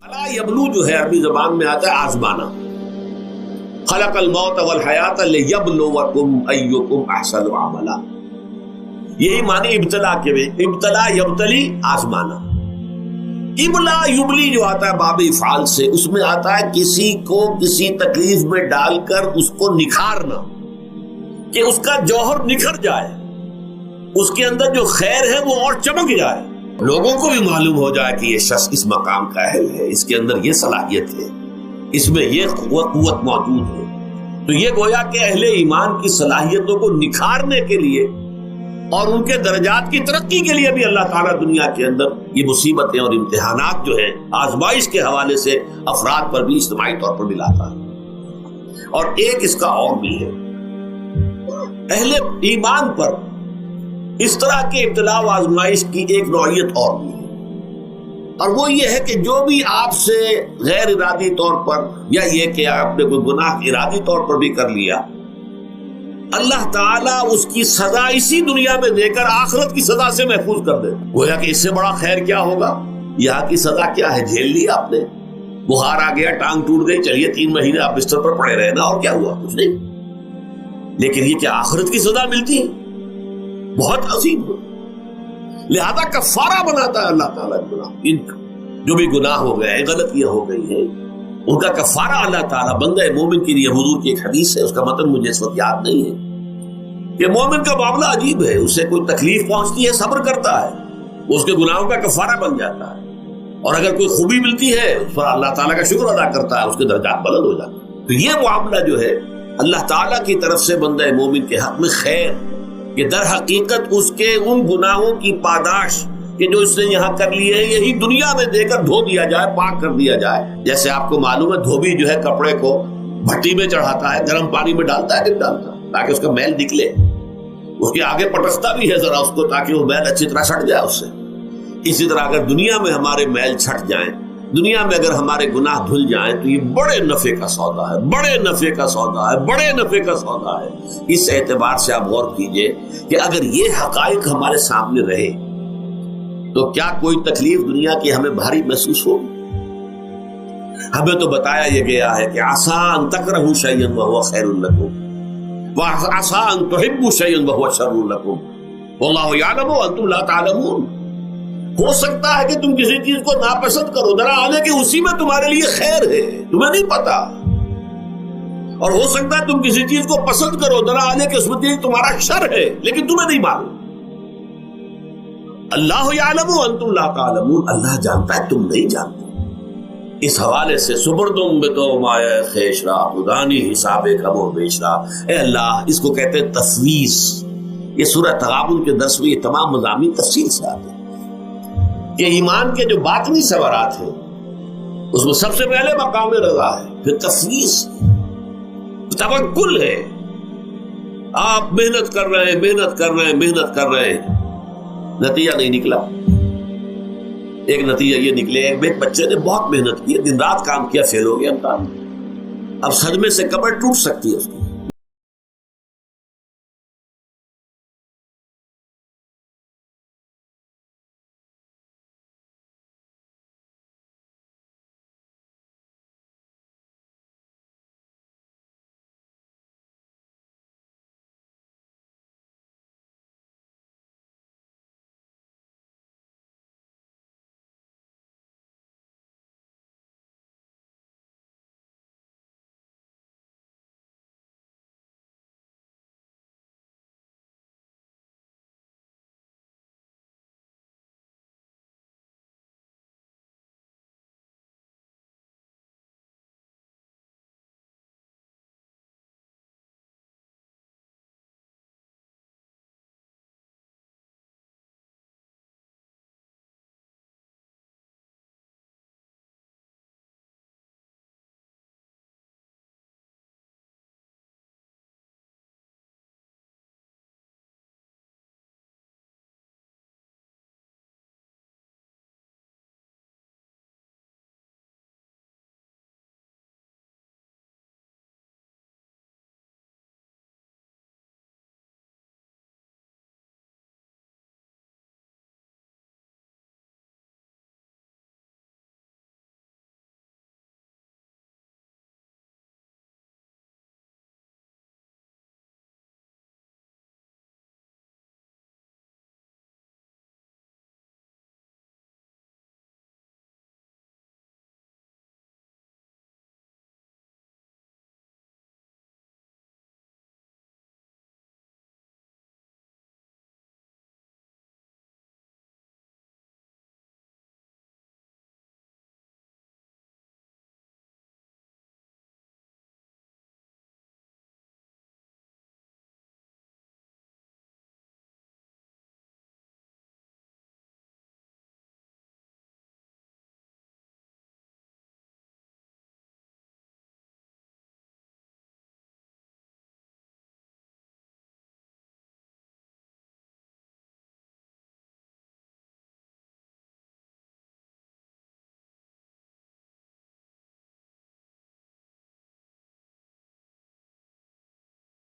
الا یبلو جو ہے عربی زبان میں آتا ہے آزمانا. خلق الموت والحیات لیبلوکم ایکم احسن عملا. یہی معنی ابتلا کے بھی. ابتلا یبتلی آزمانا. ابلا یبلی جو آتا ہے باب افعال سے، اس میں آتا ہے کسی کو کسی تکلیف میں ڈال کر اس کو نکھارنا، کہ اس کا جوہر نکھر جائے، اس کے اندر جو خیر ہے وہ اور چمک جائے، لوگوں کو بھی معلوم ہو جائے کہ یہ شخص اس مقام کا اہل ہے، اس کے اندر یہ صلاحیت ہے، اس میں یہ قوت موجود ہے. تو یہ گویا کہ اہل ایمان کی صلاحیتوں کو نکھارنے کے لیے اور ان کے درجات کی ترقی کے لیے بھی اللہ تعالیٰ دنیا کے اندر یہ مصیبتیں اور امتحانات جو ہیں آزمائش کے حوالے سے افراد پر بھی اجتماعی طور پر بھی لاتا ہے. اور ایک اس کا اور بھی ہے، اہل ایمان پر اس طرح کے ابتلا و آزمائش کی ایک نوعیت اور بھی ہے، اور وہ یہ ہے کہ جو بھی آپ سے غیر ارادی طور پر، یا یہ کہ آپ نے کوئی گناہ ارادی طور پر بھی کر لیا، اللہ تعالیٰ اس کی سزا اسی دنیا میں دے کر آخرت کی سزا سے محفوظ کر دے. گویا کہ اس سے بڑا خیر کیا ہوگا؟ یہاں کی سزا کیا ہے؟ جھیل لی آپ نے، بخار آ گیا، ٹانگ ٹوٹ گئی، چلیے 3 مہینے آپ بستر پر پڑے رہے نا، اور کیا ہوا؟ کچھ نہیں. لیکن یہ کہ آخرت کی سزا ملتی ہے، بہت عظیم ہے. لہذا کفارہ بناتا ہے اللہ تعالیٰ ان جو بھی گناہ ہو گئے ہیں، غلطیاں ہو گئی ہیں، ان کا کفارہ اللہ تعالیٰ بندہ مومن کے لیے. حضور کی ایک حدیث ہے، اس کا متن مجھے اس وقت یاد نہیں ہے، کہ مومن کا معاملہ عجیب ہے. اسے کوئی تکلیف پہنچتی ہے، صبر کرتا ہے، اس کے گناہوں کا کفارہ بن جاتا ہے، اور اگر کوئی خوبی ملتی ہے اس پر اللہ تعالیٰ کا شکر ادا کرتا ہے، اس کے درجات بلند ہو جاتے ہیں. تو یہ معاملہ جو ہے اللہ تعالیٰ کی طرف سے بندہ مومن کے حق میں خیر، کہ در حقیقت اس کے ان گناہوں کی پاداش کہ جو اس نے یہاں کر لیے ہیں، یہی دنیا میں دے کر دھو دیا جائے، پاک کر دیا جائے. جیسے آپ کو معلوم ہے دھوبی جو ہے کپڑے کو بھٹی میں چڑھاتا ہے، گرم پانی میں ڈالتا ہے، نہیں ڈالتا، تاکہ اس کا میل نکلے. اس کے آگے پٹکتا بھی ہے ذرا اس کو، تاکہ وہ میل اچھی طرح چھٹ جائے اس سے. اسی طرح اگر دنیا میں ہمارے میل چھٹ جائیں، دنیا میں اگر ہمارے گناہ دھل جائیں، تو یہ بڑے نفع کا سودا ہے، بڑے نفع کا سودا ہے، بڑے نفع کا سودا ہے. اس اعتبار سے آپ غور کیجئے کہ اگر یہ حقائق ہمارے سامنے رہے تو کیا کوئی تکلیف دنیا کی ہمیں بھاری محسوس ہوگی؟ ہمیں تو بتایا یہ گیا ہے کہ عسیٰ ان تکرہوا شیئا وہو خیر لکم وعسیٰ ان تحبوا شیئا وہو شر لکم واللہ یعلم وانتم لا تعلمون. ہو سکتا ہے کہ تم کسی چیز کو ناپسند کرو، ذرا آنے کہ اسی میں تمہارے لیے خیر ہے، تمہیں نہیں پتا. اور ہو سکتا ہے تم کسی چیز کو پسند کرو، ذرا آنے کہ اس میں تمہارا شر ہے، لیکن تمہیں نہیں معلوم. اللہ یعلم وانتم لا تعلمون، اللہ جانتا ہے تم نہیں جانتے. اس حوالے سے سبردم بتو مایا خیشرا خدانی حساب کم و بیشرا. اے اللہ، اس کو کہتے ہیں تفویض. یہ سورہ تغابن کے درس میں یہ تمام مضامین تفصیل سے آتے ہیں کہ ایمان کے جو باطنی ثمرات ہیں اس میں سب سے پہلے مقام رضا ہے، پھر تفویض، توکل ہے. آپ محنت کر رہے ہیں، محنت کر رہے ہیں، محنت کر رہے ہیں، نتیجہ نہیں نکلا. ایک نتیجہ یہ نکلے، ایک بچے نے بہت محنت کی، دن رات کام کیا، فیل ہو گیا امتحان میں. اب صدمے سے کمر ٹوٹ سکتی ہے اس کی.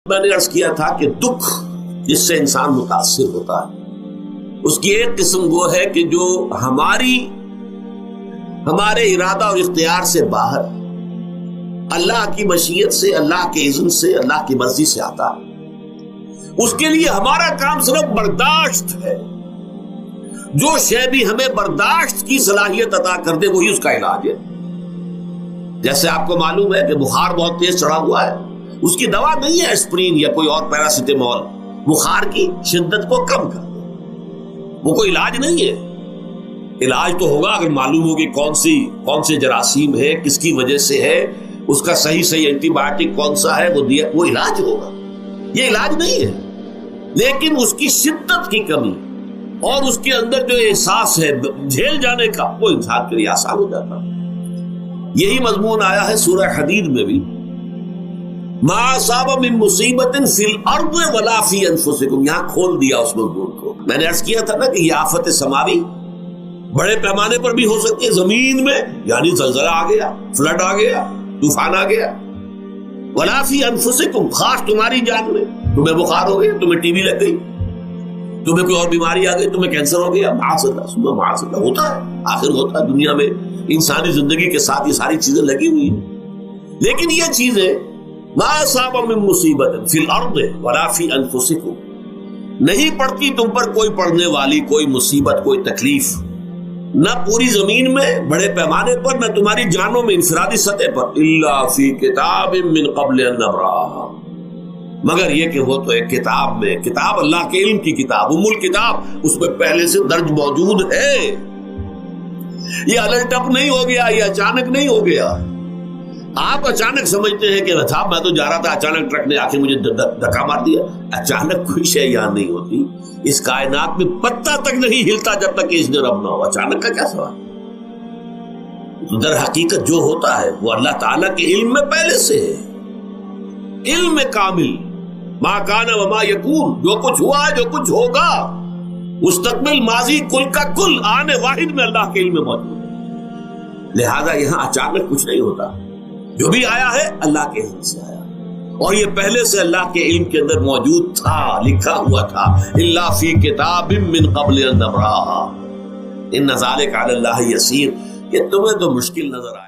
میں نے عرض کیا تھا کہ دکھ جس سے انسان متاثر ہوتا ہے اس کی ایک قسم وہ ہے کہ جو ہمارے ارادہ اور اختیار سے باہر اللہ کی مشیت سے، اللہ کے اذن سے، اللہ کی مرضی سے آتا ہے. اس کے لیے ہمارا کام صرف برداشت ہے. جو شے بھی ہمیں برداشت کی صلاحیت عطا کر دے وہی اس کا علاج ہے. جیسے آپ کو معلوم ہے کہ بخار بہت تیز چڑھا ہوا ہے، اس کی دوا نہیں ہے اسپرین یا کوئی اور پیراسیٹامول بخار کی شدت کو کم کر دے، وہ کوئی علاج نہیں ہے. علاج تو ہوگا اگر معلوم ہو کہ کون سے جراثیم ہے، کس کی وجہ سے ہے، اس کا صحیح اینٹی بایوٹک کون سا ہے وہ دیا، وہ علاج ہوگا. یہ علاج نہیں ہے. لیکن اس کی شدت کی کمی اور اس کے اندر جو احساس ہے جھیل جانے کا، وہ انسان کے لیے آسان ہو جاتا. یہی مضمون آیا ہے سورہ حدید میں بھی، ما اصاب من مصیبت فی الارض ولا فی انفسکم. یہاں کھول دیا اس مضمون کو. میں نے عرض کیا تھا نا کہ یہ آفت سماوی بڑے پیمانے پر بھی ہو سکتی ہے، زمین میں یعنی زلزلہ آ گیا، فلڈ آ گیا، طوفان آ گیا. ولا فی انفسکم، خاص تمہاری جان میں. تمہیں بخار ہو گیا، تمہیں ٹی بی لگ گئی، تمہیں کوئی اور بیماری آ گئی، تمہیں کینسر ہو گیا، معاذ اللہ ہوتا ہے. آخر ہوتا ہے، دنیا میں انسانی زندگی کے ساتھ یہ ساری چیزیں لگی ہوئی ہیں. لیکن یہ چیزیں ما اصاب من مصیبت فی الارض ولا فی انفسکم، نہیں پڑتی تم پر کوئی پڑنے والی کوئی مصیبت، کوئی تکلیف، نہ پوری زمین میں بڑے پیمانے پر، نہ تمہاری جانوں میں انفرادی سطح پر، الا فی کتاب من قبل ان نبرأها، مگر یہ کہ وہ تو ایک کتاب میں، کتاب اللہ کے علم کی کتاب، ام الکتاب، اس میں پہلے سے درج موجود ہے. یہ الٹ-اپ نہیں ہو گیا، یہ اچانک نہیں ہو گیا. آپ اچانک سمجھتے ہیں کہ صاحب میں تو جا رہا تھا، اچانک ٹرک نے آ کے مجھے دھکا مار دیا. اچانک کوئی شے یہاں نہیں ہوتی. اس کائنات میں پتہ تک نہیں ہلتا جب تک کہ اس نے رب نہ ہو. اچانک کا کیا سوال؟ در حقیقت جو ہوتا ہے وہ اللہ تعالیٰ کے علم میں پہلے سے ہے، علم میں کامل. ما کان وما یکون، جو کچھ ہوا ہے، جو کچھ ہوگا، مستقبل، ماضی، کل کا کل آنے واحد میں اللہ کے علم میں موجود ہے. لہذا یہاں اچانک کچھ نہیں ہوتا. جو بھی آیا ہے اللہ کے علم سے آیا، اور یہ پہلے سے اللہ کے علم کے اندر موجود تھا، لکھا ہوا تھا. الا فی کتاب من قبل ان نبرأها ان ذلک علی اللہ یسیر. کہ تمہیں تو مشکل نظر آئے.